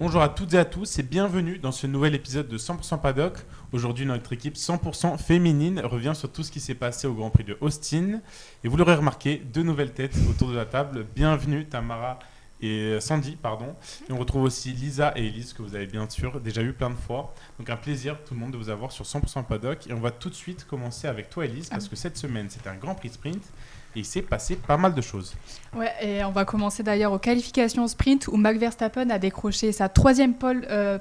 Bonjour à toutes et à tous et bienvenue dans ce nouvel épisode de 100% Paddock. Aujourd'hui, notre équipe 100% féminine revient sur tout ce qui s'est passé au Grand Prix de Austin. Et vous l'aurez remarqué, deux nouvelles têtes autour de la table. Bienvenue Tamara et Sandy, pardon. Et on retrouve aussi Lisa et Elise que vous avez bien sûr déjà eu plein de fois. Donc un plaisir tout le monde de vous avoir sur 100% Paddock. Et on va tout de suite commencer avec toi Elise parce que cette semaine c'était un Grand Prix sprint. Et il s'est passé pas mal de choses. Ouais, et on va commencer d'ailleurs aux qualifications sprint où Max Verstappen a décroché sa troisième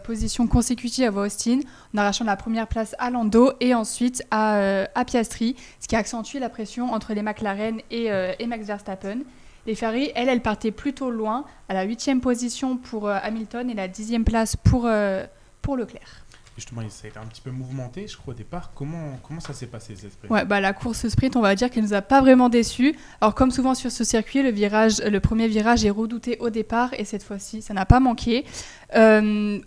position consécutive à Austin en arrachant la première place à Lando et ensuite à Piastri, ce qui a accentué la pression entre les McLaren et Max Verstappen. Les Ferrari, elles partaient plutôt loin, à la 8e position pour Hamilton et la 10e place pour Leclerc. Justement, ça a été un petit peu mouvementé, je crois, au départ. Comment ça s'est passé, cette sprint ? Ouais, la course sprint, on va dire qu'elle ne nous a pas vraiment déçus. Alors, comme souvent sur ce circuit, le premier virage est redouté au départ et cette fois-ci, ça n'a pas manqué. Un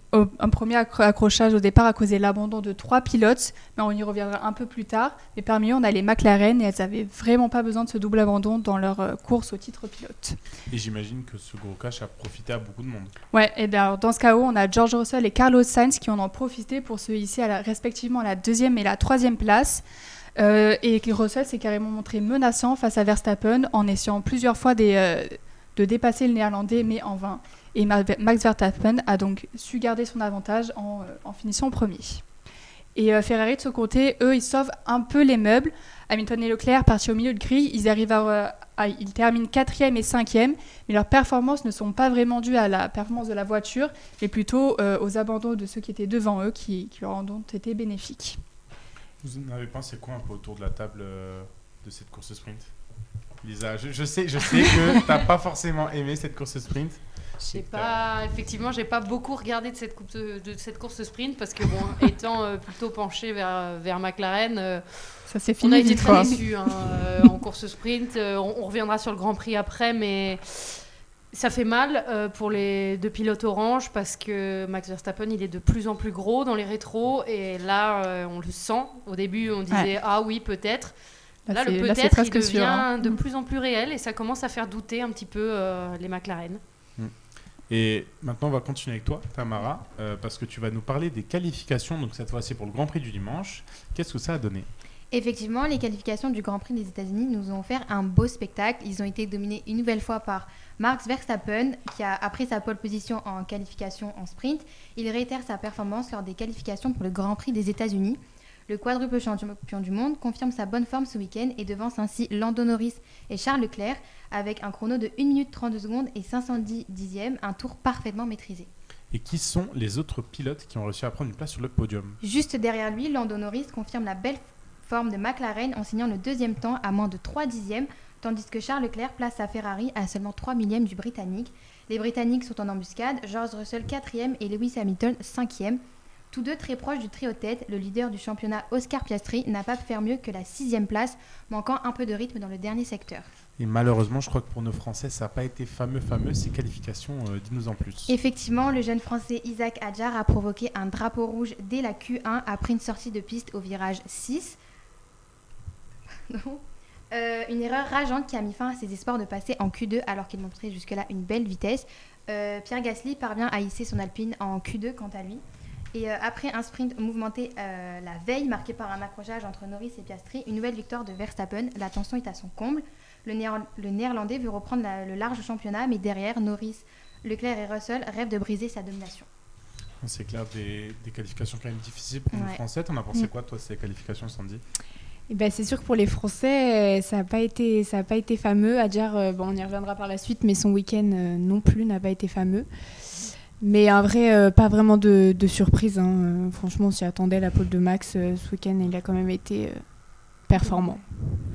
premier accrochage au départ a causé l'abandon de 3 pilotes, mais on y reviendra un peu plus tard. Mais parmi eux, on a les McLaren et elles n'avaient vraiment pas besoin de ce double abandon dans leur course au titre pilote. Et j'imagine que ce gros cash a profité à beaucoup de monde. Ouais, et bien dans ce cas-là, on a George Russell et Carlos Sainz qui en ont profité pour se hisser respectivement à la 2e et la 3e place. Et Russell s'est carrément montré menaçant face à Verstappen en essayant plusieurs fois de dépasser le néerlandais, mais en vain. Et Max Verstappen a donc su garder son avantage en finissant premier. Et Ferrari, de ce côté, eux, ils sauvent un peu les meubles. Hamilton et Leclerc, partis au milieu de grille, ils terminent 4e et 5e, mais leurs performances ne sont pas vraiment dues à la performance de la voiture, mais plutôt aux abandons de ceux qui étaient devant eux, qui leur ont été bénéfiques. Vous en avez pensé quoi un peu autour de la table de cette course sprint ? Lisa, je sais que tu n'as pas forcément aimé cette course sprint. Effectivement, j'ai pas beaucoup regardé de cette course sprint parce que étant plutôt penché vers McLaren, ça s'est fini. On a été très déçus en course sprint. On reviendra sur le Grand Prix après, mais ça fait mal pour les deux pilotes orange parce que Max Verstappen, il est de plus en plus gros dans les rétros et là, on le sent. Au début, on disait ah oui peut-être. Là, le peut-être il devient de plus en plus réel et ça commence à faire douter un petit peu les McLaren. Et maintenant, on va continuer avec toi, Tamara, parce que tu vas nous parler des qualifications, donc cette fois-ci pour le Grand Prix du dimanche. Qu'est-ce que ça a donné ? Effectivement, les qualifications du Grand Prix des États-Unis nous ont offert un beau spectacle. Ils ont été dominés une nouvelle fois par Max Verstappen, qui a, après sa pole position en qualification en sprint, il réitère sa performance lors des qualifications pour le Grand Prix des États-Unis. Le quadruple champion du monde confirme sa bonne forme ce week-end et devance ainsi Lando Norris et Charles Leclerc avec un chrono de 1 minute 32 secondes et 510 dixièmes, un tour parfaitement maîtrisé. Et qui sont les autres pilotes qui ont réussi à prendre une place sur le podium ? Juste derrière lui, Lando Norris confirme la belle forme de McLaren en signant le deuxième temps à moins de 3 dixièmes, tandis que Charles Leclerc place sa Ferrari à seulement 3 millièmes du Britannique. Les Britanniques sont en embuscade, George Russell 4e et Lewis Hamilton 5e. Tous deux très proches du trio tête, le leader du championnat Oscar Piastri n'a pas pu faire mieux que la 6e place, manquant un peu de rythme dans le dernier secteur. Et malheureusement, je crois que pour nos Français, ça n'a pas été fameux ces qualifications. Dis-nous en plus. Effectivement, le jeune Français Isaac Hadjar a provoqué un drapeau rouge dès la Q1 après une sortie de piste au virage 6. Une erreur rageante qui a mis fin à ses espoirs de passer en Q2 alors qu'il montrait jusque-là une belle vitesse. Pierre Gasly parvient à hisser son Alpine en Q2 quant à lui. Et après un sprint mouvementé la veille, marqué par un accrochage entre Norris et Piastri, une nouvelle victoire de Verstappen. La tension est à son comble. Le Néerlandais veut reprendre le large championnat, mais derrière, Norris, Leclerc et Russell rêvent de briser sa domination. C'est clair, des qualifications quand même difficiles pour nous Français. T'en as pensé quoi, toi, ces qualifications, Sandy ? C'est sûr que pour les Français, ça n'a pas été fameux. Hadjar, on y reviendra par la suite, mais son week-end non plus n'a pas été fameux. Mais en vrai, pas vraiment de surprise. Franchement, on s'y attendait. La pole de Max, ce week-end, il a quand même été performant.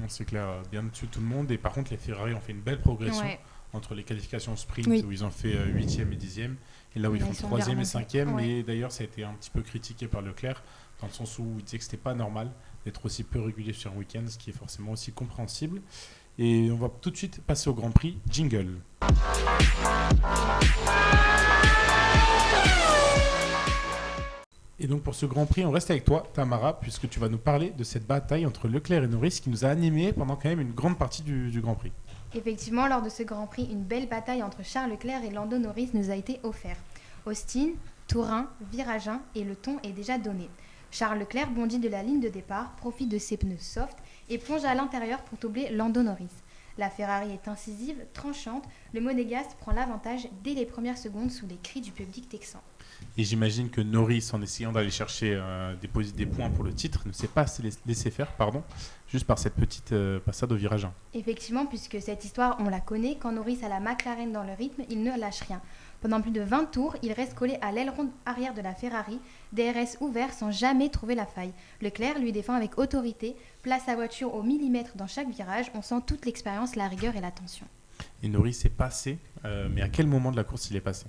C'est clair, bien au-dessus de tout le monde. Et par contre, les Ferrari ont fait une belle progression entre les qualifications sprint où ils ont fait 8e et 10e. Et là où ils font 3e et 5e. Et d'ailleurs, ça a été un petit peu critiqué par Leclerc, dans le sens où il disait que ce n'était pas normal d'être aussi peu régulier sur un week-end, ce qui est forcément aussi compréhensible. Et on va tout de suite passer au Grand Prix. Jingle. Et donc pour ce Grand Prix, on reste avec toi, Tamara, puisque tu vas nous parler de cette bataille entre Leclerc et Norris qui nous a animés pendant quand même une grande partie du Grand Prix. Effectivement, lors de ce Grand Prix, une belle bataille entre Charles Leclerc et Lando Norris nous a été offerte. Austin, Tourin, virage 1 et le ton est déjà donné. Charles Leclerc bondit de la ligne de départ, profite de ses pneus soft et plonge à l'intérieur pour doubler Lando Norris. La Ferrari est incisive, tranchante, le monégasque prend l'avantage dès les premières secondes sous les cris du public texan. Et j'imagine que Norris, en essayant d'aller chercher des points pour le titre, ne s'est pas laissé faire, juste par cette petite passade au virage 1. Effectivement, puisque cette histoire, on la connaît, quand Norris a la McLaren dans le rythme, il ne lâche rien. Pendant plus de 20 tours, il reste collé à l'aileron arrière de la Ferrari, DRS ouvert sans jamais trouver la faille. Leclerc lui défend avec autorité, place sa voiture au millimètre dans chaque virage, on sent toute l'expérience, la rigueur et la tension. Et Norris est passé, mais à quel moment de la course il est passé ?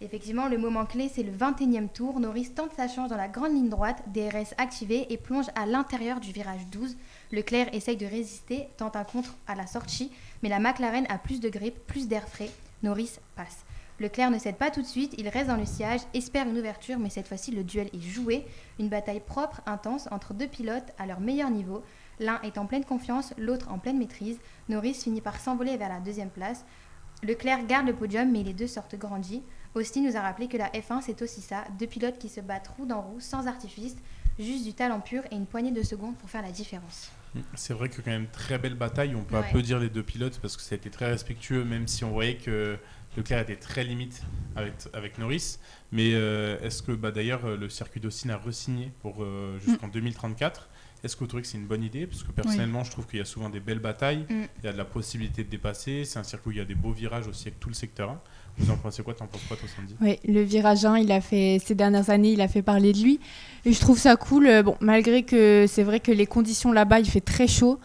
Effectivement, le moment clé, c'est le 21e tour. Norris tente sa chance dans la grande ligne droite, DRS activé et plonge à l'intérieur du virage 12. Leclerc essaye de résister, tente un contre à la sortie, mais la McLaren a plus de grip, plus d'air frais. Norris passe. Leclerc ne cède pas tout de suite, il reste dans le sillage, espère une ouverture, mais cette fois-ci le duel est joué. Une bataille propre, intense, entre deux pilotes à leur meilleur niveau. L'un est en pleine confiance, l'autre en pleine maîtrise. Norris finit par s'envoler vers la deuxième place. Leclerc garde le podium, mais les deux sortent grandis. Austin nous a rappelé que la F1 c'est aussi ça, deux pilotes qui se battent roue dans roue, sans artifice, juste du talent pur et une poignée de secondes pour faire la différence. C'est vrai que quand même très belle bataille, on peut applaudir les deux pilotes parce que ça a été très respectueux, même si on voyait que Leclerc était très limite avec Norris. Mais est-ce que d'ailleurs le circuit d'Austin a re-signé pour jusqu'en 2034 ? Est-ce que vous trouvez que c'est une bonne idée ? Parce que personnellement, je trouve qu'il y a souvent des belles batailles, il y a de la possibilité de dépasser, c'est un circuit où il y a des beaux virages aussi avec tout le secteur 1. Vous en pensez quoi ? T'en penses quoi, toi, Sandy ? Oui, le virage 1, ces dernières années, il a fait parler de lui. Et je trouve ça cool, malgré que c'est vrai que les conditions là-bas, il fait très chaud.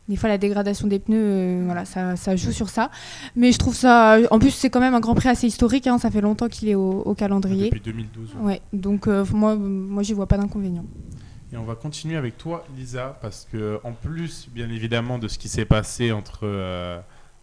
Des fois, la dégradation des pneus, ça joue sur ça. Mais je trouve ça... En plus, c'est quand même un Grand Prix assez historique. Ça fait longtemps qu'il est au calendrier. Depuis 2012. Ouais, donc moi, j'y vois pas d'inconvénient. Et on va continuer avec toi, Lisa, parce que en plus, bien évidemment, de ce qui s'est passé entre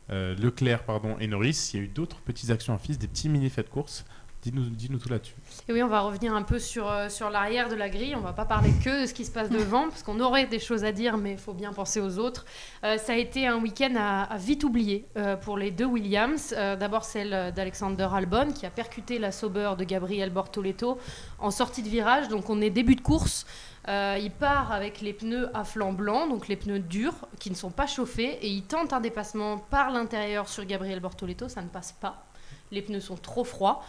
Leclerc et Norris, il y a eu d'autres petites actions en piste, des petits mini-faits de course. Dis-nous tout là-dessus. Et oui, on va revenir un peu sur l'arrière de la grille. On ne va pas parler que de ce qui se passe devant, parce qu'on aurait des choses à dire, mais il faut bien penser aux autres. Ça a été un week-end à vite oublier pour les deux Williams. D'abord celle d'Alexander Albon, qui a percuté la Sauber de Gabriel Bortoleto en sortie de virage. Donc on est début de course. Il part avec les pneus à flanc blanc, donc les pneus durs, qui ne sont pas chauffés, et il tente un dépassement par l'intérieur sur Gabriel Bortoleto. Ça ne passe pas. Les pneus sont trop froids.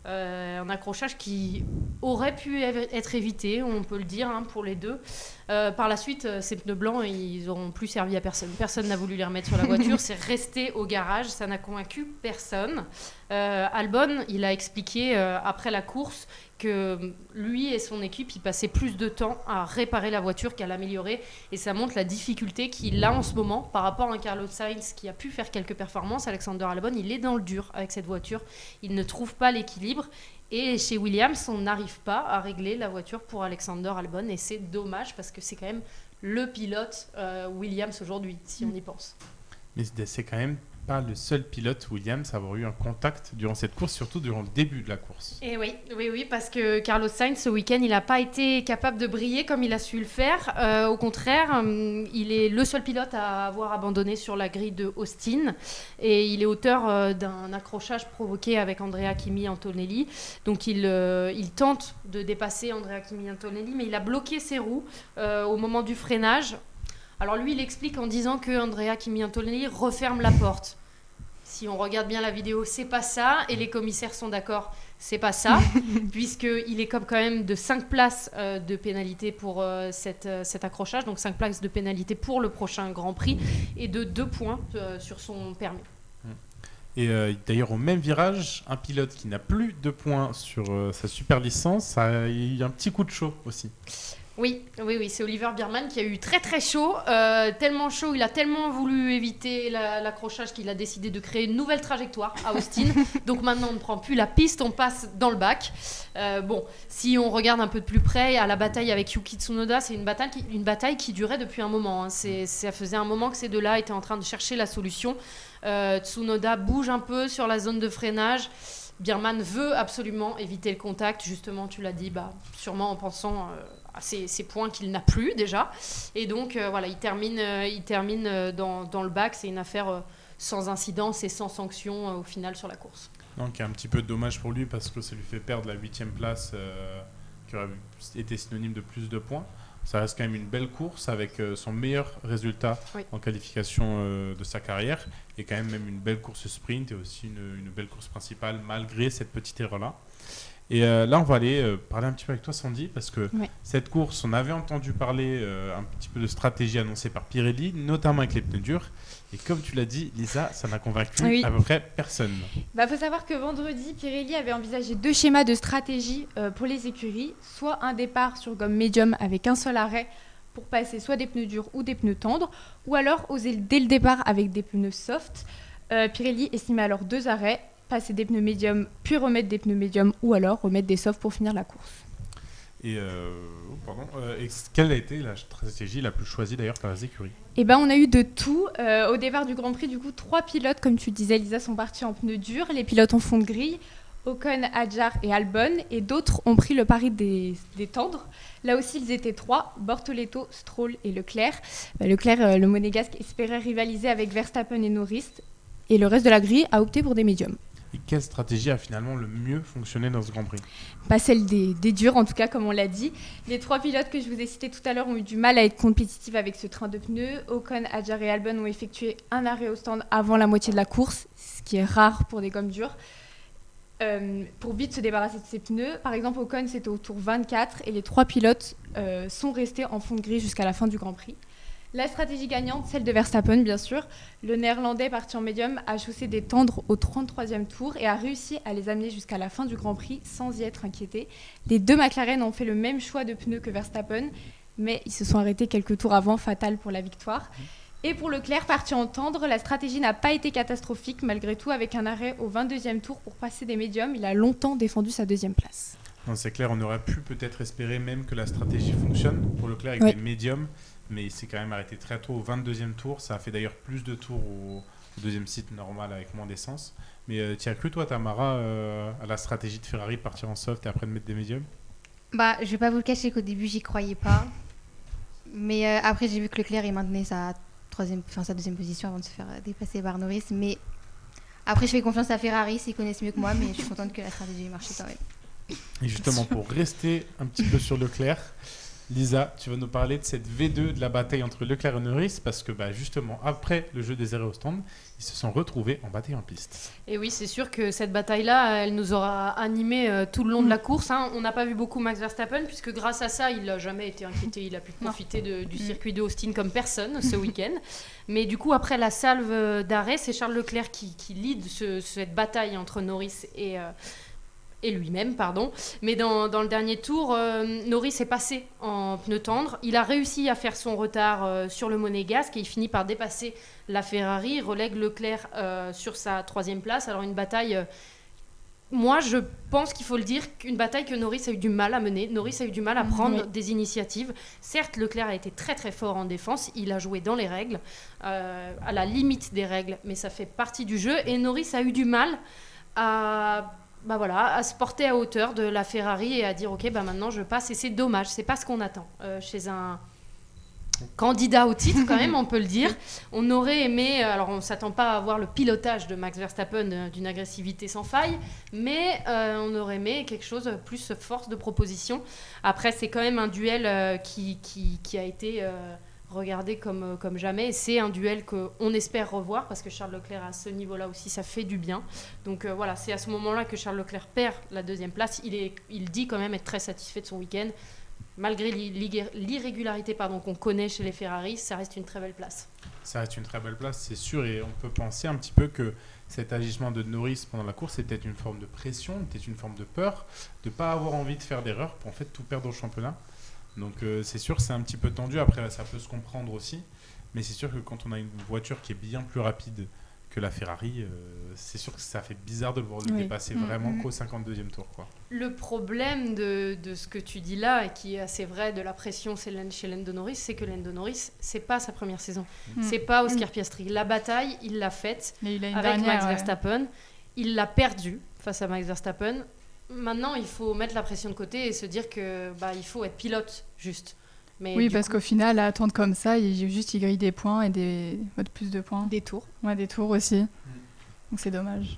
Un accrochage qui aurait pu être évité, on peut le dire, pour les deux. Par la suite, ces pneus blancs, ils n'auront plus servi à personne. Personne n'a voulu les remettre sur la voiture, c'est resté au garage, ça n'a convaincu personne. Albon, il a expliqué après la course que lui et son équipe, ils passaient plus de temps à réparer la voiture qu'à l'améliorer. Et ça montre la difficulté qu'il a en ce moment par rapport à un Carlos Sainz qui a pu faire quelques performances. Alexander Albon, il est dans le dur avec cette voiture. Il ne trouve pas l'équilibre. Et chez Williams, on n'arrive pas à régler la voiture pour Alexander Albon. Et c'est dommage parce que c'est quand même le pilote Williams aujourd'hui, si on y pense. Mais c'est quand même pas le seul pilote Williams à avoir eu un contact durant cette course, surtout durant le début de la course. Et oui, parce que Carlos Sainz, ce week-end, il n'a pas été capable de briller comme il a su le faire. Au contraire, il est le seul pilote à avoir abandonné sur la grille de Austin. Et il est auteur d'un accrochage provoqué avec Andrea Kimi Antonelli. Donc il tente de dépasser Andrea Kimi Antonelli, mais il a bloqué ses roues au moment du freinage. Alors lui, il explique en disant que Andrea Kimi Antonelli referme la porte. Si on regarde bien la vidéo, c'est pas ça, et les commissaires sont d'accord, c'est pas ça, puisqu'il est quand même de 5 places de pénalité pour cet accrochage, donc 5 places de pénalité pour le prochain Grand Prix, et de 2 points sur son permis. Et d'ailleurs, au même virage, un pilote qui n'a plus de points sur sa super licence, il y a un petit coup de chaud aussi. Oui, c'est Oliver Biermann qui a eu très très chaud, tellement chaud, il a tellement voulu éviter l'accrochage qu'il a décidé de créer une nouvelle trajectoire à Austin. Donc maintenant on ne prend plus la piste, on passe dans le bac. Si on regarde un peu de plus près à la bataille avec Yuki Tsunoda, c'est une bataille qui durait depuis un moment. Ça faisait un moment que ces deux-là étaient en train de chercher la solution. Tsunoda bouge un peu sur la zone de freinage. Biermann veut absolument éviter le contact, justement, tu l'as dit, sûrement en pensant à ces points qu'il n'a plus déjà. Et donc, il termine dans le bac. C'est une affaire sans incidence et sans sanction au final sur la course. Donc, qui est un petit peu dommage pour lui parce que ça lui fait perdre la 8e place qui aurait été synonyme de plus de points. Ça reste quand même une belle course avec son meilleur résultat en qualification de sa carrière et quand même une belle course sprint et aussi une belle course principale malgré cette petite erreur-là. Et là, on va aller parler un petit peu avec toi, Sandy, parce que cette course, on avait entendu parler un petit peu de stratégie annoncée par Pirelli, notamment avec les pneus durs. Et comme tu l'as dit, Lisa, ça n'a convaincu à peu près personne. Faut savoir que vendredi, Pirelli avait envisagé 2 schémas de stratégie pour les écuries. Soit un départ sur gomme médium avec un seul arrêt pour passer soit des pneus durs ou des pneus tendres, ou alors oser dès le départ avec des pneus soft. Pirelli estimait alors 2 arrêts, passer des pneus médiums, puis remettre des pneus médiums, ou alors remettre des softs pour finir la course. Et quelle a été la stratégie la plus choisie d'ailleurs par les écuries ? On a eu de tout. Au départ du Grand Prix, du coup, 3 pilotes, comme tu disais, Lisa, sont partis en pneus durs. Les pilotes en fond de grille, Ocon, Hadjar et Albon. Et d'autres ont pris le pari des tendres. Là aussi, ils étaient 3, Bortoleto, Stroll et Leclerc. Leclerc, le monégasque, espérait rivaliser avec Verstappen et Norris. Et le reste de la grille a opté pour des médiums. Et quelle stratégie a finalement le mieux fonctionné dans ce Grand Prix ? Celle des durs, en tout cas, comme on l'a dit. Les 3 pilotes que je vous ai cités tout à l'heure ont eu du mal à être compétitifs avec ce train de pneus. Ocon, Hadjar et Albon ont effectué un arrêt au stand avant la moitié de la course, ce qui est rare pour des gommes dures, pour vite se débarrasser de ces pneus. Par exemple, Ocon, c'était au tour 24 et les 3 pilotes sont restés en fond de grille jusqu'à la fin du Grand Prix. La stratégie gagnante, celle de Verstappen, bien sûr. Le Néerlandais, parti en médium, a chaussé des tendres au 33e tour et a réussi à les amener jusqu'à la fin du Grand Prix sans y être inquiété. Les 2 McLaren ont fait le même choix de pneus que Verstappen, mais ils se sont arrêtés quelques tours avant, fatal pour la victoire. Et pour Leclerc, parti en tendre, la stratégie n'a pas été catastrophique, malgré tout, avec un arrêt au 22e tour pour passer des médiums. Il a longtemps défendu sa 2e place. Non, c'est clair, on aurait pu peut-être espérer même que la stratégie fonctionne pour Leclerc avec des médiums. Mais il s'est quand même arrêté très tôt au 22e tour. Ça a fait d'ailleurs plus de tours au deuxième site normal avec moins d'essence. Mais tu as cru, toi, Tamara, à la stratégie de Ferrari de partir en soft et après de mettre des médiums ? Je vais pas vous le cacher qu'au début, j'y croyais pas. Mais après, j'ai vu que Leclerc, il maintenait sa 2e position avant de se faire dépasser par Norris. Mais après, je fais confiance à Ferrari, ils connaissent mieux que moi. Mais je suis contente que la stratégie ait marché quand même. Et justement, pour rester un petit peu sur Leclerc, Lisa, tu vas nous parler de cette V2 de la bataille entre Leclerc et Norris parce que justement, après le jeu des arrêts au stand, ils se sont retrouvés en bataille en piste. Et oui, c'est sûr que cette bataille-là, elle nous aura animés tout le long de la course. On n'a pas vu beaucoup Max Verstappen puisque grâce à ça, il n'a jamais été inquiété. Il a pu profiter du circuit de Austin comme personne ce week-end. Mais du coup, après la salve d'arrêt, c'est Charles Leclerc qui lead cette bataille entre Norris et lui-même, pardon. Mais dans le dernier tour, Norris est passé en pneu tendre. Il a réussi à faire son retard sur le monégasque et il finit par dépasser la Ferrari. Il relègue Leclerc sur sa 3e place. Alors une bataille... moi, je pense qu'il faut le dire, qu'une bataille que Norris a eu du mal à mener. Norris a eu du mal à prendre des initiatives. Certes, Leclerc a été très très fort en défense. Il a joué dans les règles, à la limite des règles. Mais ça fait partie du jeu. Et Norris a eu du mal à se porter à hauteur de la Ferrari et à dire ok, maintenant je passe. Et c'est dommage, c'est pas ce qu'on attend chez un candidat au titre quand même, on peut le dire. On aurait aimé, alors on s'attend pas à voir le pilotage de Max Verstappen d'une agressivité sans faille, mais on aurait aimé quelque chose plus force de proposition. Après, c'est quand même un duel qui a été regardé comme jamais. C'est un duel qu'on espère revoir parce que Charles Leclerc à ce niveau-là aussi, ça fait du bien. Donc voilà, c'est à ce moment-là que Charles Leclerc perd la 2e place. Il dit quand même être très satisfait de son week-end. Malgré l'irrégularité qu'on connaît chez les Ferrari, ça reste une très belle place. Ça reste une très belle place, c'est sûr. Et on peut penser un petit peu que cet agissement de Norris pendant la course était une forme de pression, était une forme de peur, de ne pas avoir envie de faire d'erreurs pour en fait tout perdre au championnat. Donc c'est sûr, c'est un petit peu tendu. Après, ça peut se comprendre aussi. Mais c'est sûr que quand on a une voiture qui est bien plus rapide que la Ferrari, c'est sûr que ça fait bizarre de le voir le dépasser vraiment qu'au 52e tour, quoi. Le problème de ce que tu dis là, et qui est assez vrai de la pression chez Lando Norris, c'est que Lando Norris, c'est pas sa première saison. C'est pas Oscar Piastri. La bataille, il l'a faite avec Max Verstappen. Il l'a perdue face à Max Verstappen. Maintenant, il faut mettre la pression de côté et se dire que il faut être pilote, juste. Mais parce qu'au final, à attendre comme ça, il grille des points et plus de points. Des tours. Ouais, des tours aussi. Donc c'est dommage.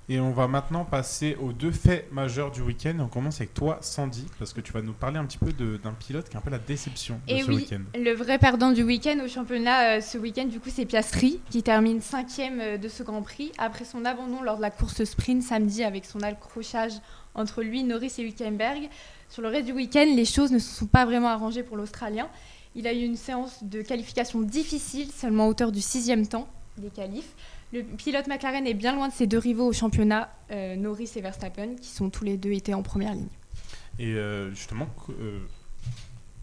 Et on va maintenant passer aux 2 faits majeurs du week-end. On commence avec toi, Sandy, parce que tu vas nous parler un petit peu d'un pilote qui est un peu la déception de ce week-end. Le vrai perdant du week-end au championnat ce week-end, du coup, c'est Piastri, qui termine 5e de ce Grand Prix. Après son abandon lors de la course sprint samedi avec son accrochage entre lui, Norris et Hülkenberg. Sur le reste du week-end, les choses ne se sont pas vraiment arrangées pour l'Australien. Il a eu une séance de qualification difficile, seulement à hauteur du 6e temps des qualifs. Le pilote McLaren est bien loin de ses 2 rivaux au championnat, Norris et Verstappen, qui sont tous les 2 été en première ligne. Et justement,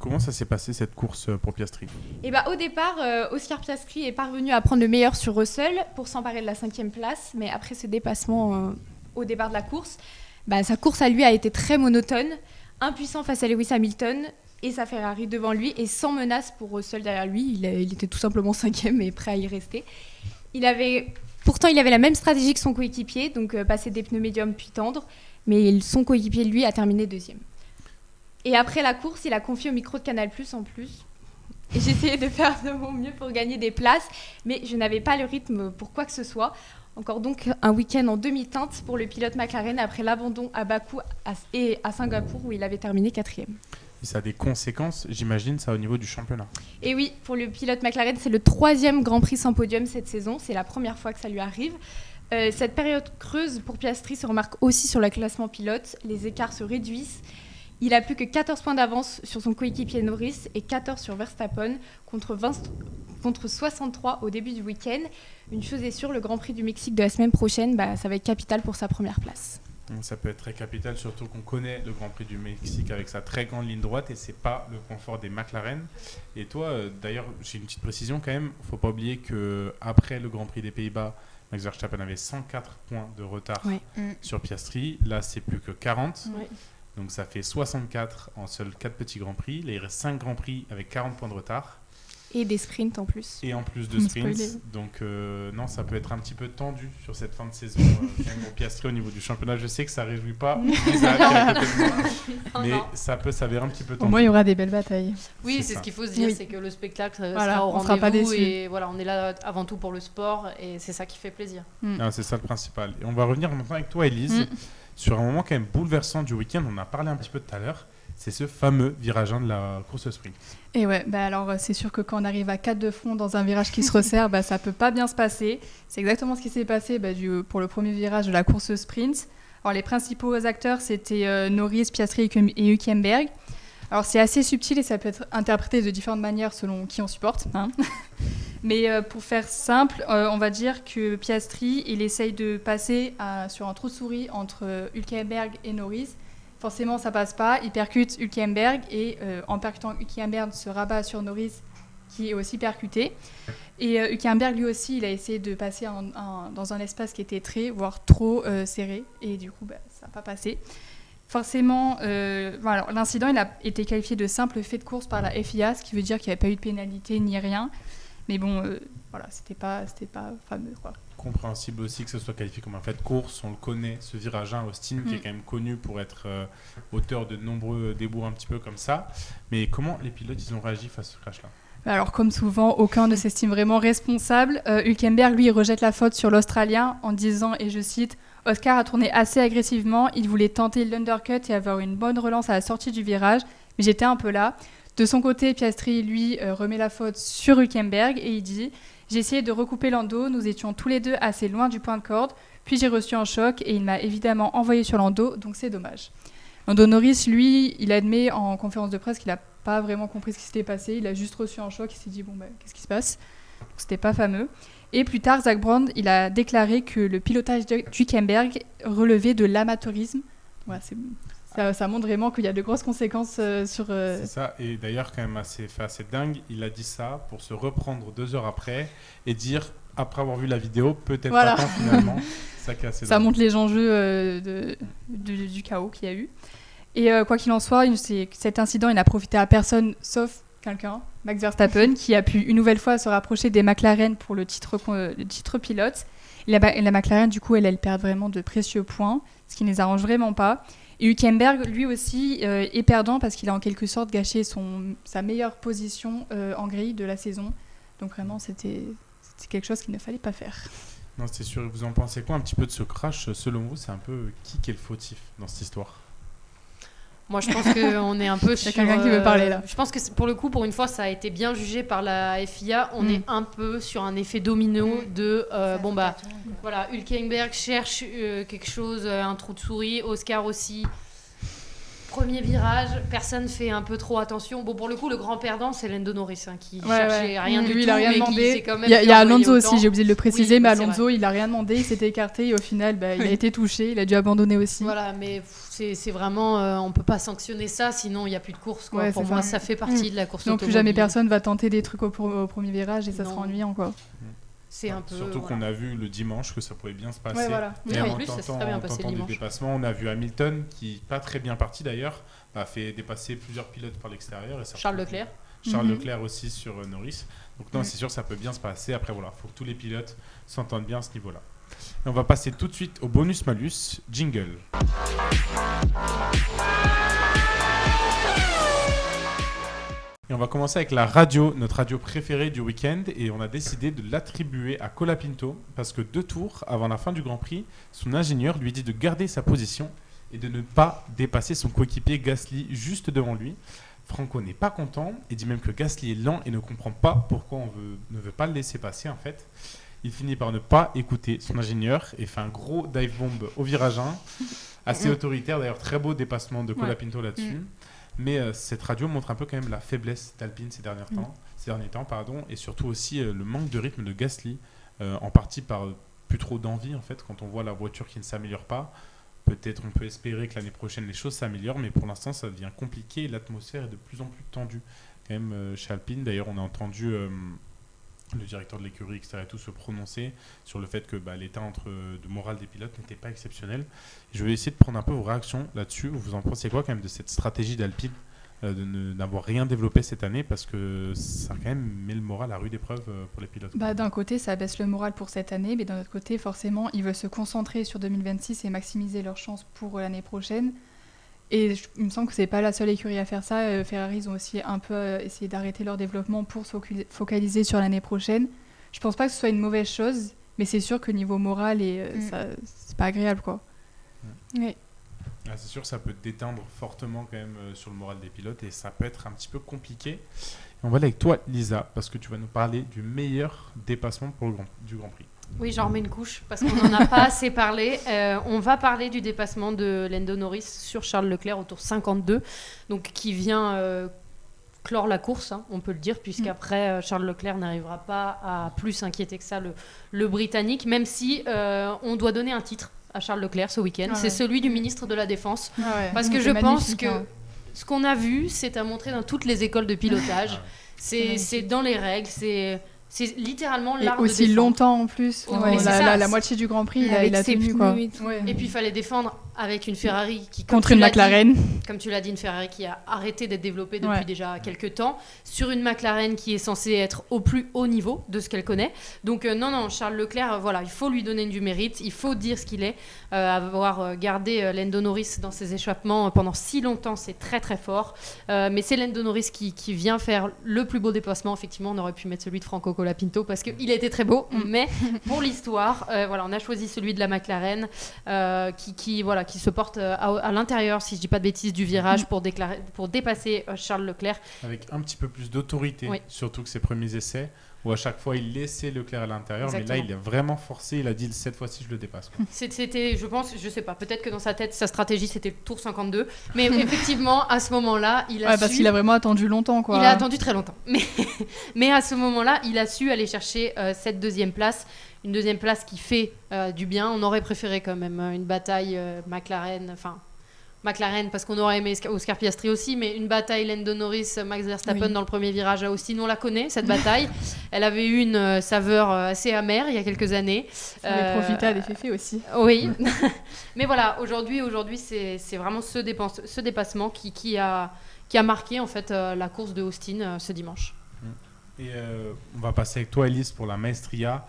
comment ça s'est passé cette course pour Piastri ? Et au départ, Oscar Piastri est parvenu à prendre le meilleur sur Russell pour s'emparer de la 5e place, mais après ce dépassement au départ de la course, sa course à lui a été très monotone, impuissant face à Lewis Hamilton et sa Ferrari devant lui, et sans menace pour Russell derrière lui. Il était tout simplement 5e et prêt à y rester. Pourtant, il avait la même stratégie que son coéquipier, donc passer des pneus médiums puis tendres, mais son coéquipier, lui, a terminé 2e. Et après la course, il a confié au micro de Canal+ en plus. Et j'ai essayé de faire de mon mieux pour gagner des places, mais je n'avais pas le rythme pour quoi que ce soit. Encore donc un week-end en demi-teinte pour le pilote McLaren après l'abandon à Bakou et à Singapour où il avait terminé 4e. Et ça a des conséquences, j'imagine, ça au niveau du championnat. Et oui, pour le pilote McLaren, c'est le 3e Grand Prix sans podium cette saison. C'est la première fois que ça lui arrive. Cette période creuse pour Piastri se remarque aussi sur le classement pilote. Les écarts se réduisent. Il a plus que 14 points d'avance sur son coéquipier Norris et 14 sur Verstappen contre 63 au début du week-end. Une chose est sûre, le Grand Prix du Mexique de la semaine prochaine, ça va être capital pour sa première place. Donc ça peut être très capital, surtout qu'on connaît le Grand Prix du Mexique avec sa très grande ligne droite et c'est pas le point fort des McLaren. Et toi, d'ailleurs, j'ai une petite précision quand même. Faut pas oublier que après le Grand Prix des Pays-Bas, Max Verstappen avait 104 points de retard sur Piastri. Là, c'est plus que 40. Ouais. Donc ça fait 64 en seuls 4 petits Grands Prix. Là, il reste 5 Grands Prix avec 40 points de retard. Et des sprints en plus. Et en plus de sprints. Donc non, ça peut être un petit peu tendu sur cette fin de saison pour Piastri au niveau du championnat. Je sais que ça ne réjouit pas Lisa qui est à côté de moi, mais ça peut s'avérer un petit peu tendu. Au moins, il y aura des belles batailles. Oui, c'est ça. ce qu'il faut se dire, Oui. c'est que le spectacle Voilà, sera au on sera pas rendez-vous déçus. et voilà, on est là avant tout pour le sport et c'est ça qui fait plaisir. Ah, c'est ça le principal. Et on va revenir maintenant avec toi, Élise, sur un moment quand même bouleversant du week-end. On en a parlé un petit peu tout à l'heure. C'est ce fameux virage 1 de la course sprint. Et ouais, alors c'est sûr que quand on arrive à 4 de front dans un virage qui se resserre, ça peut pas bien se passer. C'est exactement ce qui s'est passé pour le premier virage de la course sprint. Alors les principaux acteurs, c'était Norris, Piastri et Hülkenberg. Alors c'est assez subtil et ça peut être interprété de différentes manières selon qui on supporte. Mais pour faire simple, on va dire que Piastri, il essaye de passer sur un trou de souris entre Hülkenberg et Norris. Forcément, ça passe pas. Il percute Hülkenberg et en percutant Hülkenberg, se rabat sur Norris qui est aussi percuté. Et Hülkenberg, lui aussi, il a essayé de passer dans un espace qui était très, voire trop serré. Et du coup, ça n'a pas passé. Forcément, l'incident il a été qualifié de simple fait de course par la FIA, ce qui veut dire qu'il n'y avait pas eu de pénalité ni rien. Mais bon, c'était pas fameux, quoi. Compréhensible aussi que ce soit qualifié comme un fait de course. On le connaît, ce virage 1 Austin, qui est quand même connu pour être auteur de nombreux débours un petit peu comme ça. Mais comment les pilotes ils ont réagi face au crash-là ? Alors, comme souvent, aucun ne s'estime vraiment responsable. Hülkenberg, lui, rejette la faute sur l'Australien en disant, et je cite, « Oscar a tourné assez agressivement, il voulait tenter l'undercut et avoir une bonne relance à la sortie du virage, mais j'étais un peu là. » De son côté, Piastri, lui, remet la faute sur Hülkenberg et il dit « J'ai essayé de recouper Lando, nous étions tous les deux assez loin du point de corde, puis j'ai reçu un choc et il m'a évidemment envoyé sur Lando, donc c'est dommage. » Lando Norris, lui, il admet en conférence de presse qu'il n'a pas vraiment compris ce qui s'était passé, il a juste reçu un choc, il s'est dit « Bon, qu'est-ce qui se passe ?» Donc c'était pas fameux. Et plus tard, Zak Brown, il a déclaré que le pilotage d'Hülkenberg relevait de l'amateurisme. Voilà, ça montre vraiment qu'il y a de grosses conséquences sur... C'est ça, et d'ailleurs quand même assez dingue, il a dit ça pour se reprendre 2 heures après et dire, après avoir vu la vidéo, peut-être pas tant finalement. Ça qui est assez ça dingue. montre les enjeux du chaos qu'il y a eu. Et quoi qu'il en soit, cet incident, il n'a profité à personne, sauf quelqu'un, Max Verstappen, qui a pu une nouvelle fois se rapprocher des McLaren pour le titre pilote. Et la McLaren, du coup, elle perd vraiment de précieux points, ce qui ne les arrange vraiment pas. Et Hülkenberg, lui aussi, est perdant parce qu'il a en quelque sorte gâché sa meilleure position en grille de la saison. Donc vraiment, c'était quelque chose qu'il ne fallait pas faire. Non, c'est sûr. Vous en pensez quoi un petit peu de ce crash? Selon vous, c'est un peu qui est le fautif dans cette histoire? Moi, je pense qu'on est un peu sur... quelqu'un qui veut parler, là. Je pense que pour le coup, pour une fois, ça a été bien jugé par la FIA. On est un peu sur un effet domino de... voilà, Hülkenberg cherche quelque chose, un trou de souris. Oscar aussi. Premier virage, personne fait un peu trop attention. Bon, pour le coup, le grand perdant, c'est Lando Norris, qui cherchait rien du Lui, tout. il a rien mais qui demandé. s'est quand même Il y a fait Alonso envoyer aussi, j'ai oublié de le préciser, Oui, mais c'est Alonso, il a rien demandé, il s'était écarté et au final, il a été touché, il a dû abandonner aussi. Voilà, mais c'est vraiment... on peut pas sanctionner ça, sinon il n'y a plus de course. Quoi. Ouais, pour c'est moi, ça. ça fait partie de la course Donc automobile. plus jamais personne va tenter des trucs au premier virage et ça Non. sera ennuyant, quoi. C'est un peu... Surtout qu'on a vu le dimanche que ça pouvait bien se passer. Ouais, voilà. Oui, Et en en plus, ça s'est tentant, très bien en passé tentant le du dimanche. dépassement, on a vu Hamilton, qui pas très bien parti d'ailleurs, a fait dépasser plusieurs pilotes par l'extérieur. Et ça Charles Leclerc. Charles Mhm. Leclerc aussi sur Norris. Donc non, c'est sûr, ça peut bien se passer. Après, voilà, il faut que tous les pilotes s'entendent bien à ce niveau-là. Et on va passer tout de suite au bonus-malus. Jingle. Et on va commencer avec la radio, notre radio préférée du week-end. Et on a décidé de l'attribuer à Colapinto parce que 2 tours avant la fin du Grand Prix, son ingénieur lui dit de garder sa position et de ne pas dépasser son coéquipier Gasly juste devant lui. Franco n'est pas content et dit même que Gasly est lent et ne comprend pas pourquoi ne veut pas le laisser passer en fait. Il finit par ne pas écouter son ingénieur et fait un gros dive bomb au virage 1. Assez autoritaire, d'ailleurs très beau dépassement de Colapinto là-dessus. Mais cette radio montre un peu quand même la faiblesse d'Alpine ces derniers temps, et surtout aussi le manque de rythme de Gasly, en partie par plus trop d'envie en fait, quand on voit la voiture qui ne s'améliore pas. Peut-être on peut espérer que l'année prochaine les choses s'améliorent, mais pour l'instant ça devient compliqué et l'atmosphère est de plus en plus tendue quand même chez Alpine. D'ailleurs on a entendu le directeur de l'écurie, etc. et tout se prononcer sur le fait que l'état de morale des pilotes n'était pas exceptionnel. Et je vais essayer de prendre un peu vos réactions là-dessus. Vous en pensez quoi quand même de cette stratégie d'Alpine d'avoir rien développé cette année, parce que ça quand même met le moral à rude épreuve pour les pilotes. D'un côté, ça baisse le moral pour cette année, mais d'un autre côté, forcément, ils veulent se concentrer sur 2026 et maximiser leurs chances pour l'année prochaine. Et il me semble que c'est pas la seule écurie à faire ça. Ferrari, ils ont aussi un peu essayé d'arrêter leur développement pour se focaliser sur l'année prochaine. Je pense pas que ce soit une mauvaise chose, mais c'est sûr que niveau moral, ça, c'est pas agréable, quoi. Oui. Ah, c'est sûr que ça peut déteindre fortement quand même sur le moral des pilotes et ça peut être un petit peu compliqué. Et on va aller avec toi, Lisa, parce que tu vas nous parler du meilleur dépassement du Grand Prix. Oui, j'en remets une couche parce qu'on n'en a pas assez parlé. On va parler du dépassement de Lando Norris sur Charles Leclerc au tour 52, donc qui vient clore la course, hein, on peut le dire, puisqu'après Charles Leclerc n'arrivera pas à plus inquiéter que ça le Britannique, même si on doit donner un titre à Charles Leclerc ce week-end. C'est celui du ministre de la Défense. Parce que je pense que ce qu'on a vu, c'est à montrer dans toutes les écoles de pilotage. C'est dans les règles, c'est littéralement l'art de aussi défendre. longtemps en plus. La moitié du Grand Prix, il a tenu, quoi. Et puis il fallait défendre avec une Ferrari qui contre une McLaren. Comme tu l'as dit, une Ferrari qui a arrêté d'être développée depuis déjà quelques temps, sur une McLaren qui est censée être au plus haut niveau de ce qu'elle connaît. Donc non, Charles Leclerc, il faut lui donner du mérite, il faut dire ce qu'il est. Avoir gardé Lando Norris dans ses échappements pendant si longtemps, c'est très très fort. Mais c'est Lando Norris qui vient faire le plus beau dépassement. Effectivement, on aurait pu mettre celui de Franco Colapinto parce qu'il a été très beau, mais pour l'histoire, on a choisi celui de la McLaren qui se porte à l'intérieur, si je dis pas de bêtises, du virage pour dépasser Charles Leclerc. Avec un petit peu plus d'autorité, surtout que ses premiers essais, où à chaque fois il laissait Leclerc à l'intérieur. Exactement. Mais là il a vraiment forcé, il a dit cette fois-ci je le dépasse. C'était, je pense, je sais pas, peut-être que dans sa tête sa stratégie c'était le tour 52, mais effectivement à ce moment-là il a su... parce qu'il a vraiment attendu longtemps, quoi. Il a attendu très longtemps, mais à ce moment-là il a su aller chercher cette deuxième place. Une deuxième place qui fait du bien. On aurait préféré quand même une bataille McLaren parce qu'on aurait aimé Oscar Piastri aussi, mais une bataille Lando Norris, Max Verstappen dans le premier virage à Austin, on la connaît cette bataille. Elle avait eu une saveur assez amère il y a quelques années. On avait profité à des faits aussi. Oui, mais voilà, aujourd'hui c'est vraiment ce dépassement qui a marqué en fait la course de Austin ce dimanche. Et on va passer avec toi, Elise, pour la Maestria.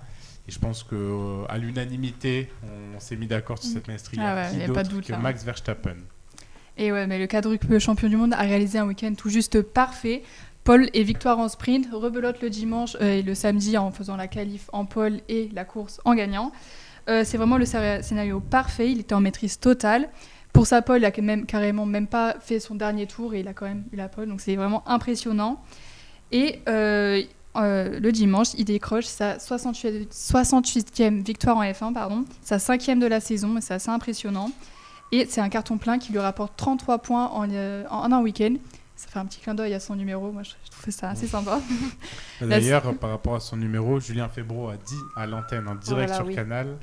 Et je pense qu'à l'unanimité, on s'est mis d'accord sur cette Maestria. Qui d'autre que Max Verstappen. Et mais le quadruple champion du monde a réalisé un week-end tout juste parfait. pole et victoire en sprint, rebelote le dimanche et le samedi en faisant la qualif en pole et la course en gagnant. C'est vraiment le scénario parfait, il était en maîtrise totale. Pour sa pole, il a carrément même pas fait son dernier tour et il a quand même eu la pole, donc c'est vraiment impressionnant. Et le dimanche, il décroche sa 68e victoire en F1, sa 5e de la saison, et c'est assez impressionnant. Et c'est un carton plein qui lui rapporte 33 points en un week-end. Ça fait un petit clin d'œil à son numéro, moi je trouve ça assez sympa. D'ailleurs, par rapport à son numéro, Julien Febvreau a dit à l'antenne en direct sur Canal: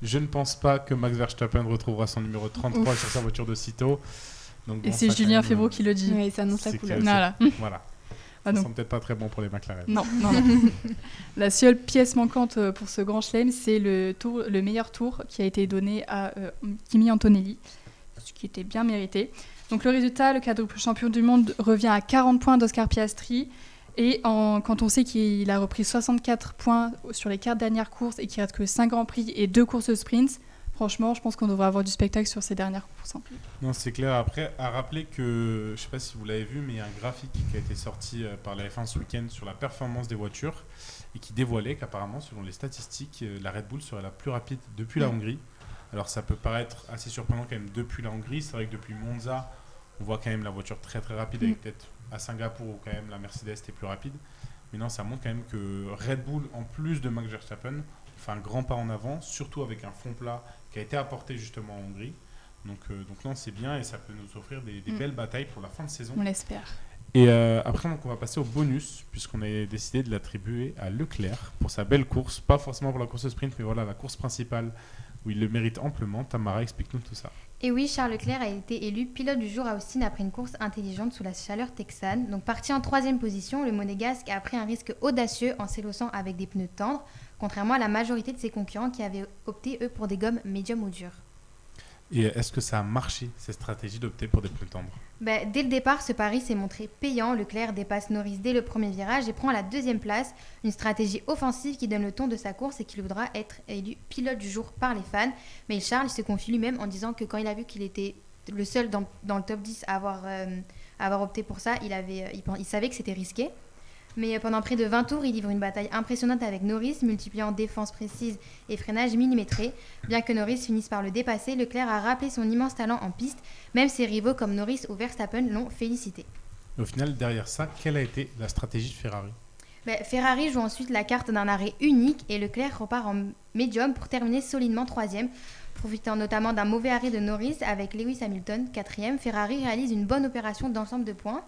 je ne pense pas que Max Verstappen retrouvera son numéro 33 sur sa voiture de sitôt. Donc, et c'est Julien Febvreau qui le dit. Oui, ça annonce la couleur. Voilà. Ça sent peut-être pas très bon pour les McLaren. Non. La seule pièce manquante pour ce Grand Chelem, c'est le meilleur tour qui a été donné à Kimi Antonelli, ce qui était bien mérité. Donc le résultat, le quadruple champion du monde revient à 40 points d'Oscar Piastri. Et quand on sait qu'il a repris 64 points sur les 4 dernières courses et qu'il reste que 5 Grands Prix et 2 courses sprint, franchement, je pense qu'on devrait avoir du spectacle sur ces dernières courses. Non, c'est clair. Après, à rappeler que, je ne sais pas si vous l'avez vu, mais il y a un graphique qui a été sorti par la F1 ce week-end sur la performance des voitures et qui dévoilait qu'apparemment, selon les statistiques, la Red Bull serait la plus rapide depuis la Hongrie. Alors ça peut paraître assez surprenant quand même depuis la Hongrie. C'est vrai que depuis Monza, on voit quand même la voiture très très rapide, avec peut-être à Singapour où quand même la Mercedes était plus rapide. Mais non, ça montre quand même que Red Bull, en plus de Max Verstappen, fait un grand pas en avant, surtout avec un fond plat qui a été apporté justement en Hongrie. Donc non, c'est bien et ça peut nous offrir des belles batailles pour la fin de saison. On l'espère. Et après, donc, on va passer au bonus, puisqu'on a décidé de l'attribuer à Leclerc pour sa belle course. Pas forcément pour la course sprint, mais voilà, la course principale où il le mérite amplement. Tamara, explique-nous tout ça. Et oui, Charles Leclerc a été élu pilote du jour à Austin après une course intelligente sous la chaleur texane. Donc parti en 3e position, le Monégasque a pris un risque audacieux en s'éloignant avec des pneus tendres, contrairement à la majorité de ses concurrents qui avaient opté, eux, pour des gommes médium ou dures. Et est-ce que ça a marché, cette stratégie d'opter pour des pneus tendres ? Dès le départ, ce pari s'est montré payant. Leclerc dépasse Norris dès le premier virage et prend la 2e place. Une stratégie offensive qui donne le ton de sa course et qui voudra être élu pilote du jour par les fans. Mais Charles se confie lui-même en disant que quand il a vu qu'il était le seul dans le top 10 à avoir opté pour ça, il savait que c'était risqué. Mais pendant près de 20 tours, il livre une bataille impressionnante avec Norris, multipliant défense précise et freinage millimétré. Bien que Norris finisse par le dépasser, Leclerc a rappelé son immense talent en piste. Même ses rivaux comme Norris ou Verstappen l'ont félicité. Au final, derrière ça, quelle a été la stratégie de Ferrari ? Ferrari joue ensuite la carte d'un arrêt unique et Leclerc repart en médium pour terminer solidement 3e. Profitant notamment d'un mauvais arrêt de Norris avec Lewis Hamilton 4e, Ferrari réalise une bonne opération d'ensemble de points.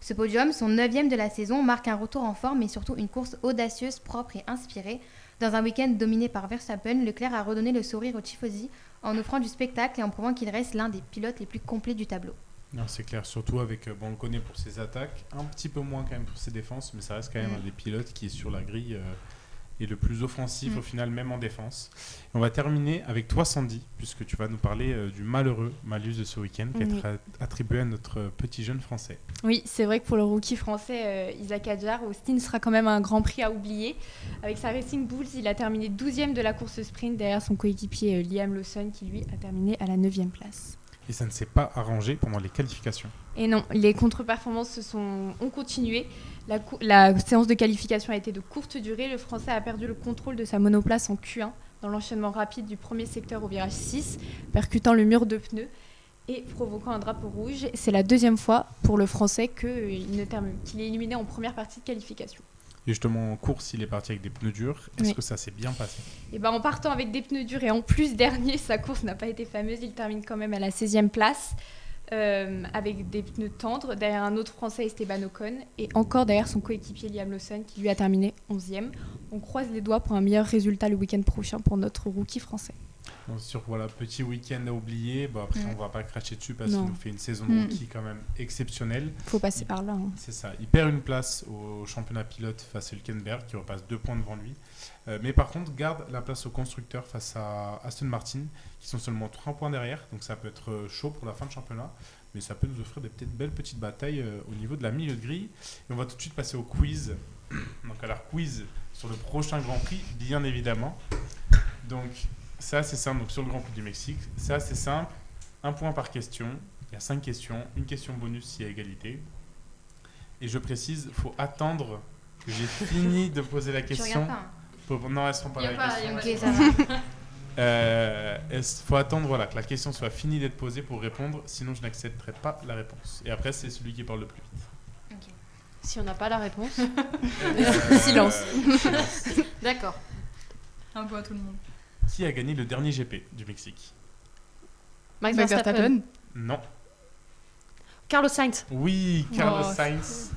Ce podium, son 9e de la saison, marque un retour en forme mais surtout une course audacieuse, propre et inspirée. Dans un week-end dominé par Verstappen, Leclerc a redonné le sourire aux tifosi en offrant du spectacle et en prouvant qu'il reste l'un des pilotes les plus complets du tableau. Non, c'est clair, surtout avec, on le connaît pour ses attaques, un petit peu moins quand même pour ses défenses, mais ça reste quand même un des pilotes qui est sur la grille et le plus offensif au final, même en défense. Et on va terminer avec toi, Sandy, puisque tu vas nous parler du malheureux malus de ce week-end qui est attribué à notre petit jeune français. Oui, c'est vrai que pour le rookie français Isaac Hadjar, Austin sera quand même un grand prix à oublier. Avec sa Racing Bulls, il a terminé 12e de la course sprint derrière son coéquipier Liam Lawson qui lui a terminé à la 9e place. Et ça ne s'est pas arrangé pendant les qualifications. Et non, les contre-performances ont continué. La séance de qualification a été de courte durée. Le Français a perdu le contrôle de sa monoplace en Q1 dans l'enchaînement rapide du premier secteur au virage 6, percutant le mur de pneus et provoquant un drapeau rouge. C'est la 2e fois pour le Français qu'il est éliminé en première partie de qualification. Et justement, en course, il est parti avec des pneus durs. Est-ce que ça s'est bien passé ? En partant avec des pneus durs et en plus dernier, sa course n'a pas été fameuse. Il termine quand même à la 16e place avec des pneus tendres derrière un autre Français, Esteban Ocon, et encore derrière son coéquipier Liam Lawson qui lui a terminé 11e. On croise les doigts pour un meilleur résultat le week-end prochain pour notre rookie français. Donc, petit week-end à oublier. Après, on ne va pas cracher dessus parce qu'il nous fait une saison de rookie quand même exceptionnelle. Il faut passer par là. C'est ça. Il perd une place au championnat pilote face à Hülkenberg qui repasse 2 points devant lui. Mais par contre, garde la place au constructeur face à Aston Martin qui sont seulement 3 points derrière. Donc ça peut être chaud pour la fin de championnat. Mais ça peut nous offrir des belles petites batailles au niveau de la milieu de grille. Et on va tout de suite passer au quiz. Donc alors, quiz sur le prochain Grand Prix, bien évidemment. Donc... c'est assez simple, donc sur le Grand Prix du Mexique, c'est assez simple, 1 point par question, il y a 5 questions, une question bonus s'il y a égalité. Et je précise, il faut attendre que j'ai fini de poser la Tu question. regardes pas. Non, elles seront pas Y a là. pas- les y a questions. Ok, ça va. Il faut attendre que la question soit finie d'être posée pour répondre, sinon je n'accepterai pas la réponse. Et après, c'est celui qui parle le plus vite. Si on n'a pas la réponse. Silence. Silence. D'accord. Un point à tout le monde. Qui a gagné le dernier GP du Mexique? Max Max Verstappen. Verstappen. Non. Carlos Sainz. Oui, Carlos Oh, Sainz.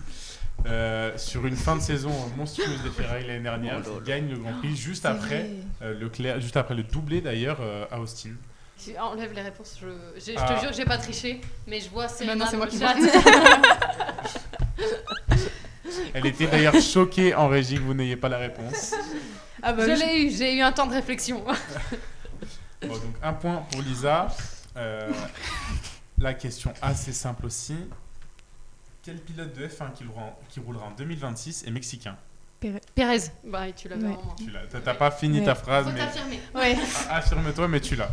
Sur une fin de saison monstrueuse des Ferrari l'année dernière, il gagne le Grand Prix juste après Leclerc, juste après le doublé d'ailleurs à Austin. Enlève les réponses. Je Ah. te jure que j'ai pas triché, mais je vois Serena Maintenant, c'est dans moi le qui chat. Elle était d'ailleurs choquée en régie que vous n'ayez pas la réponse. Ah bah Je oui. l'ai eu, j'ai eu un temps de réflexion. Bon, donc un point pour Lisa. La question assez simple aussi. Quel pilote de F1 qui roulera en 2026 est mexicain? Pérez. Bah, et tu l'avais Ouais. en moi. T'as pas fini Ouais. ta phrase, Faut mais t'affirmer. Ouais. affirme-toi, mais tu l'as.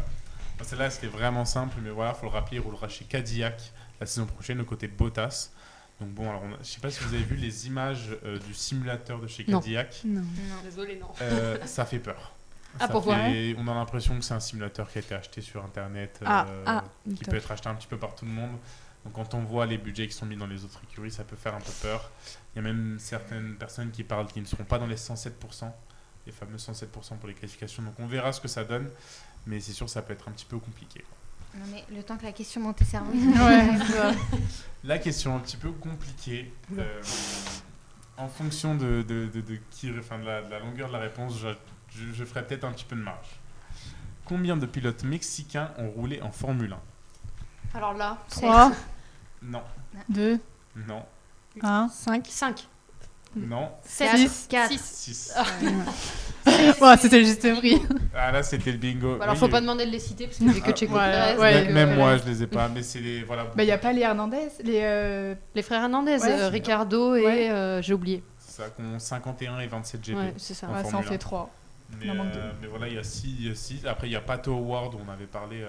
Bon, celle-là, c'était vraiment simple, mais voilà, faut le rappeler, il roulera chez Cadillac la saison prochaine, aux côtés de Bottas. Donc bon, alors je sais pas si vous avez vu les images du simulateur de chez Non. Cadillac. Non. Non. Désolé, non. Ça fait peur. Ah, pourquoi? On a l'impression que c'est un simulateur qui a été acheté sur Internet, qui top. peut être acheté un petit peu par tout le monde. Donc quand on voit les budgets qui sont mis dans les autres écuries, ça peut faire un peu peur. Il y a même certaines personnes qui parlent qui ne seront pas dans les 107%, les fameux 107% pour les qualifications. Donc on verra ce que ça donne, mais c'est sûr que ça peut être un petit peu compliqué. Non, mais le temps que la question monte au cerveau. Ouais, c'est ça. La question un petit peu compliquée, en fonction de la longueur de la réponse, je ferai peut-être un petit peu de marge. Combien de pilotes mexicains ont roulé en Formule 1? Alors là, 3, Non, 2, non, 1. 5. 5, non, 7, Six. 4. 6. Ouais, c'était le juste prix. Ah là, c'était le bingo. Alors, Oui, faut pas demander de les citer parce que j'ai que Checo Ouais, Pérez. ouais. donc, Même moi, je les ai pas, mais c'est les. Voilà. Bah, il n'y a pas les Hernandez, Les frères Hernandez, Ouais. Ricardo et Ouais. j'ai oublié. Ça compte 51 et 27 GP. Ouais, c'est ça. En Ouais, ça en Formule fait 1. 3. Mais, Il en manque deux. mais voilà, il y a 6. Après, il y a Pato Howard, dont on avait parlé.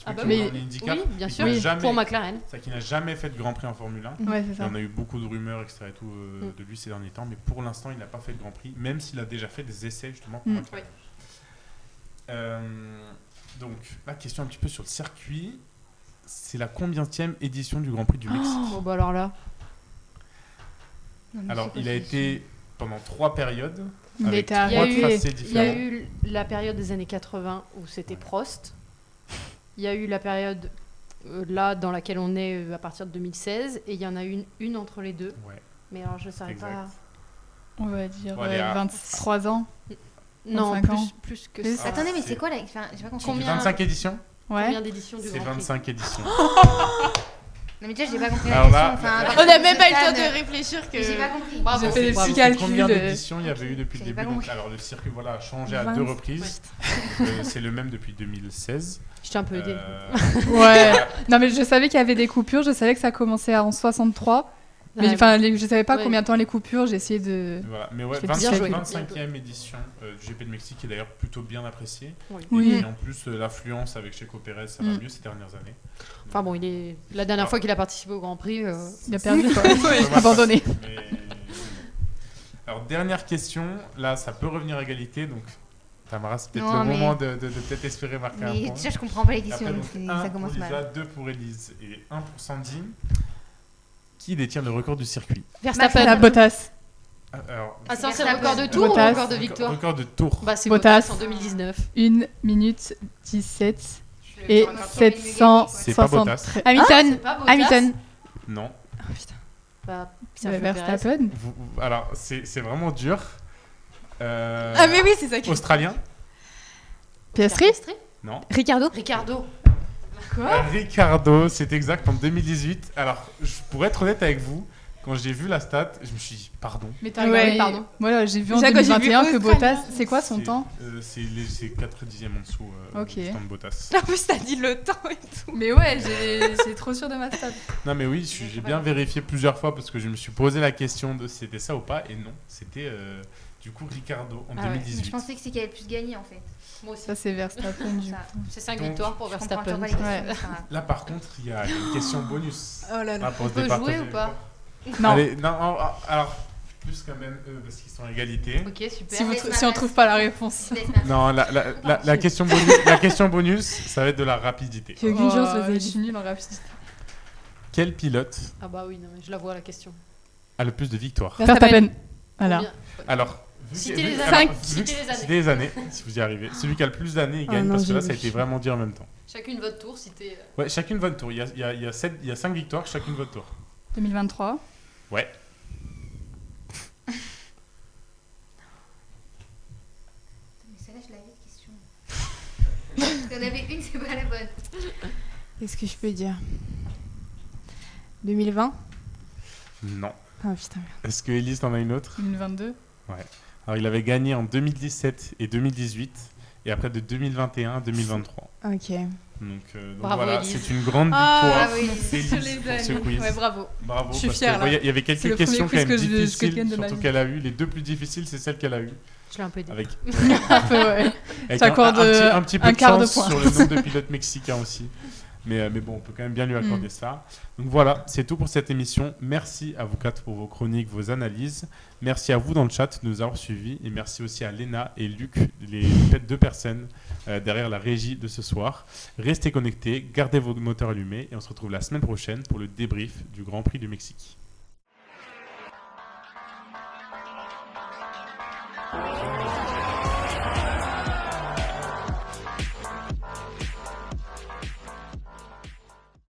Ah bah qui oui. roule en IndyCar, Oui, bien mais qui sûr, n'a jamais- pour McLaren. C'est qui n'a jamais fait de Grand Prix en Formule 1. Ouais, c'est Et ça. on a eu beaucoup de rumeurs, etc. Et tout, de lui ces derniers temps, mais pour l'instant, il n'a pas fait de Grand Prix, même s'il a déjà fait des essais justement pour Mm. McLaren. Donc, la question un petit peu sur le circuit, c'est la combienième édition du Grand Prix du Mexique? Bon, bah alors là. Non, mais Alors, c'est quoi il a ce été pendant 3 périodes, Il avec était 3 Il y a eu- tracés Il y a différents. eu la période des années 80 où c'était Ouais. Prost. Il y a eu la période là dans laquelle on est à partir de 2016 et il y en a une entre les deux. Ouais, Mais alors je ne saurais exact. pas. On va dire Bon, allez, 23 ans. Non, 25 ans. plus que Plus. ça. Attendez, mais c'est- c'est quoi là? Enfin, j'ai pas compris. C'est Combien- 25 éditions? Ouais. Combien d'éditions du C'est Grand Prix 25 éditions. Non, mais déjà, j'ai pas compris la Alors question. là, Enfin, à on partir On n'a de même ce pas eu le stade, temps de réfléchir que. J'ai pas compris. Bravo. J'ai fait des bravo. petits calculs. Combien d'éditions il y avait eu depuis le J'avais début? pas Donc, compris. alors, le circuit voilà, a changé à 20. 2 reprises. C'est le même depuis 2016. Je t'ai un peu aidé. Ouais. Non, mais je savais qu'il y avait des coupures. Je savais que ça commençait en 63. Mais enfin, je savais pas Ouais. combien de temps les coupures. J'ai essayé de. Voilà. Mais ouais, C'est bien 25e édition du GP de Mexique, qui est d'ailleurs plutôt bien appréciée. Oui. Et en plus, l'affluence avec Checo Pérez, ça va mieux ces dernières années. Enfin bon, il est la dernière Alors, fois qu'il a participé au Grand Prix. Il a perdu, quoi. Ouais. Abandonné. Mais- Alors, dernière question. Là, ça peut revenir à égalité. Donc, Tamara, c'est peut-être Non, le mais- moment de peut-être espérer marquer un Mais point. déjà, je comprends pas les Et questions. après, donc donc, ça 1 pour commence Lisa, mal. 2 pour Elise et 1 pour Sandy. Qui détient le record du circuit? Verstappen. La Bottas. Alors, Attends, c'est Verstappen. le record de tour ou Bottas. le record de victoire? record de tour. Bah, c'est Bottas. Bottas en 2019. 1 minute 17 Je et le record. 773. C'est pas Bottas. Hamilton. C'est pas Bottas. Hamilton. Non. Bah, ça fait Perez. Verstappen. Alors, c'est vraiment dur. Ah, mais oui, c'est ça qui. Australien? Piastri. Non. Ricardo. Ricardo. Ricardo, c'est exact, en 2018. Alors, pour être honnête avec vous, quand j'ai vu la stat, je me suis dit, pardon. Mais t'as regardé, pardon. Voilà, j'ai vu en Déjà, quand j'ai vu 2021 que Australien. Bottas. C'est quoi son temps? C'est 4 dixièmes en dessous Ok. du temps de Bottas. En plus, t'as dit le temps et tout. Mais ouais, j'ai trop sûr de ma stat. Non mais oui, j'ai bien vérifié plusieurs fois parce que je me suis posé la question de si c'était ça ou pas, et non, c'était du coup Ricardo en Ah ouais. 2018. Mais je pensais que c'est qui avait le plus gagné en fait. Moi aussi. Ça, c'est Verstappen du Ça. coup. C'est 5 Donc, victoires pour Je comprends toujours Verstappen. pas les questions. Ouais. mais c'est pas grave. Là par contre, il y a une question bonus. Oh là là. Ah, pour On se peut départager jouer ou les pas? points. Non. Allez, non, alors, plus quand même eux, parce qu'ils sont à égalité. Ok, super. Si on trouve pas la réponse. Non, la question bonus, ça va être de la rapidité. J'ai aucune chance, Oh, vas-y. je suis nulle en rapidité. Quel pilote Ah bah oui, non, mais je la vois la question. a le plus de victoires? Verstappen. Voilà. Combien Alors, Citez les alors, années. vu Citez que- les années. citez les années, si vous y arrivez. Celui qui a le plus d'années, il Ah gagne, non, parce que là, j'ai ça a vu. été vraiment dit en même temps. Chacune votre tour, citez. Ouais, chacune votre tour. Il y a 5 victoires, chacune votre tour. 2023. Ouais. Mais celle-là, je l'avais, question. Il y en avait une, c'est pas la bonne. Qu'est-ce que je peux dire 2020 Non. Ah putain. Est-ce que Elise t'en a une autre? 2022. Alors, il avait gagné en 2017 et 2018, et après de 2021 à 2023. Ok. Donc Bravo, voilà, Élise. c'est une grande Ah, victoire oui, d'Élise je les pour ce aime. quiz. Ouais, bravo. Bravo, Je suis parce fière, que, là. ouais, il y avait C'est quelques le questions premier quand même quiz que je difficiles, gagne de ma surtout vie. qu'elle a eu. Les deux plus difficiles, c'est celles qu'elle a eues. Je l'ai un peu dit. Avec, Un peu, ouais. avec T'accordes, un petit peu un de quart de chance point. sur le nombre de pilotes mexicains aussi. Mais bon, on peut quand même bien lui accorder ça. Donc voilà, c'est tout pour cette émission. Merci à vous quatre pour vos chroniques, vos analyses. Merci à vous dans le chat de nous avoir suivis. Et merci aussi à Léna et Luc, les deux personnes derrière la régie de ce soir. Restez connectés, gardez vos moteurs allumés et on se retrouve la semaine prochaine pour le débrief du Grand Prix du Mexique.